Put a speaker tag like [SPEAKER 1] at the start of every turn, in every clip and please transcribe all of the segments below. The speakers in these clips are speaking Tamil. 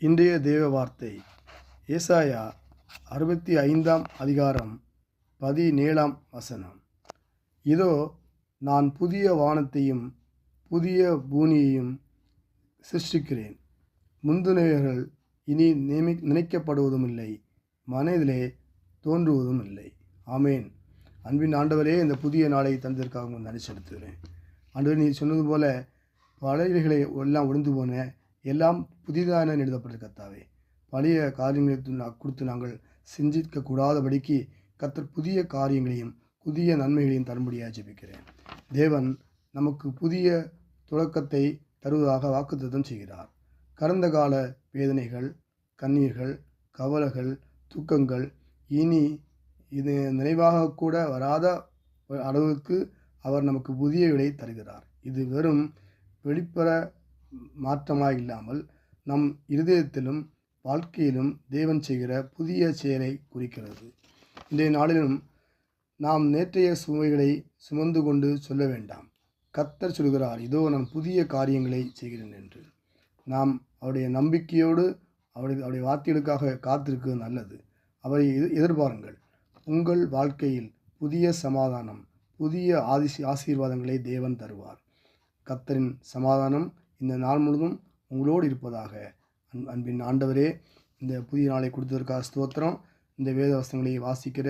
[SPEAKER 1] இன்றைய தேவ வார்த்தை ஏசாயா 65ஆம் அதிகாரம் 17ஆம் வசனம். இதோ நான் புதிய வானத்தையும் புதிய பூமியையும் சிருஷ்டிக்கிறேன், முந்தினவைகள் இனி நினைக்கப்படுவதும் இல்லை, மனதிலே தோன்றுவதும் இல்லை. ஆமேன். அன்பின் ஆண்டவரே, இந்த புதிய நாளை தந்ததற்காக உங்கள் நன்றி செலுத்துகிறேன். ஆண்டவர், நீ சொன்னது போல பழையவைகளை எல்லாம் ஒழிந்து போன, எல்லாம் புதிதான எழுதப்பட்ட கர்த்தாவே, பழைய காரியங்களை குறித்து நாங்கள் சிந்திக்கக்கூடாதபடிக்கு கர்த்தர் புதிய காரியங்களையும் புதிய நன்மைகளையும் தரும்படியாக ஜெபிக்கிறேன். தேவன் நமக்கு புதிய தொடக்கத்தை தருவதாக வாக்குத்தத்தம் செய்கிறார். கடந்த கால வேதனைகள், கண்ணீர்கள், கவலைகள், துக்கங்கள் இனி இது நினைவாக கூட வராத அளவுக்கு அவர் நமக்கு புதிய விடை தருகிறார். இது வெறும் வெளிப்புற மாற்றமாக இல்லாமல் நம் இருதயத்திலும் வாழ்க்கையிலும் தேவன் செய்கிற புதிய செயலை குறிக்கிறது. இன்றைய நாளிலும் நாம் நேற்றைய சுமைகளை சுமந்து கொண்டு சொல்ல வேண்டாம். கர்த்தர் சொல்கிறார், இதோ நான் புதிய காரியங்களை செய்கிறேன் என்று. நாம் அவருடைய நம்பிக்கையோடு அவருடைய வார்த்தைகளுக்காக காத்திருக்கிறது நல்லது. அவரை எதிர்பாருங்கள். உங்கள் வாழ்க்கையில் புதிய சமாதானம், புதிய ஆசீர்வாதங்களை தேவன் தருவார். கர்த்தரின் சமாதானம் இந்த நாள் முழுவதும் உங்களோடு இருப்பதாக. அன்பின் ஆண்டவரே, இந்த புதிய நாளை கொடுத்ததற்காக ஸ்தோத்திரம். இந்த வேத வசனங்களை வாசிக்கிற,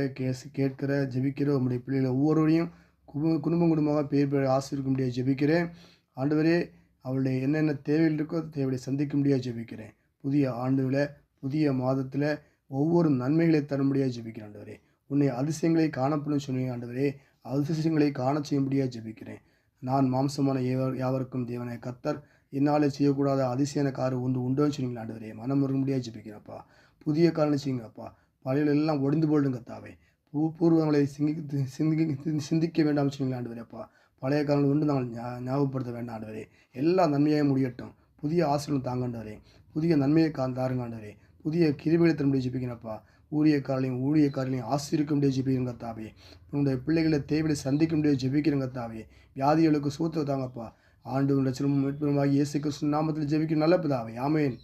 [SPEAKER 1] கேட்கிற, ஜெபிக்கிற உங்களுடைய பிள்ளைகளை ஒவ்வொருவரையும் குடும்பமாக பேர் ஆசீர்வதிக்க முடியாது ஜெபிக்கிறேன். ஆண்டவரே, அவளுடைய என்னென்ன தேவைகள் இருக்கோ தேவையை சந்திக்க முடியாது ஜெபிக்கிறேன். புதிய ஆண்டுகளை, புதிய மாதத்தில் ஒவ்வொரு நன்மைகளை தர முடியாது ஜெபிக்கிறேன். ஆண்டவரே, உன்னை அதிசயங்களை காணப்படும் சொன்னீங்க. ஆண்டவரே, அதிசயங்களை காண செய்ய முடியாது ஜெபிக்கிறேன். நான் மாம்சமான யாவருக்கும் தேவனை கர்த்தர் என்னால் செய்யக்கூடாத அதிசயன காரம் உண்டோன்னு சொன்னீங்களா. ஆண்டவரே, மனம் வர முடியாது ஜெபிக்கிறேன்ப்பா. புதிய காரணம் செய்யுங்கப்பா. பழைய எல்லாம் ஒடிந்து போடுங்க கர்த்தாவே. பூர்வங்களை சிந்திக்க வேண்டாம் சொன்னீங்களா. ஆண்டவரேப்பா, பழைய காரணம் ஒன்று நாங்கள் ஞாபகப்படுத்த வேண்டாம். ஆண்டவரே, எல்லா நன்மையாக முடியட்டும். புதிய ஆசீர்வாதம் தாங்க ஆண்டவரே. புதிய நன்மையை தாருங்க ஆண்டவரே. புதிய கிருபைகளை தர முடியாது ஜெபிக்கிறப்பா. ஊழியக்காரர்களையும் ஆசீர்வதிக்க முடியாது ஜெபிக்கிறேன் கர்த்தாவே. உங்களுடைய பிள்ளைகளை தேவையை சந்திக்க முடியாது ஜெபிக்கிறேன் கர்த்தாவே. வியாதிகளுக்கு சூத்திரம் தாங்கப்பா. ஆண்டு சிறுமும் மீட்புமாகி இயேசு கிறிஸ்து நாமத்தில் ஜெபிக்கும் நல்ல பிதாவே. ஆமேன்.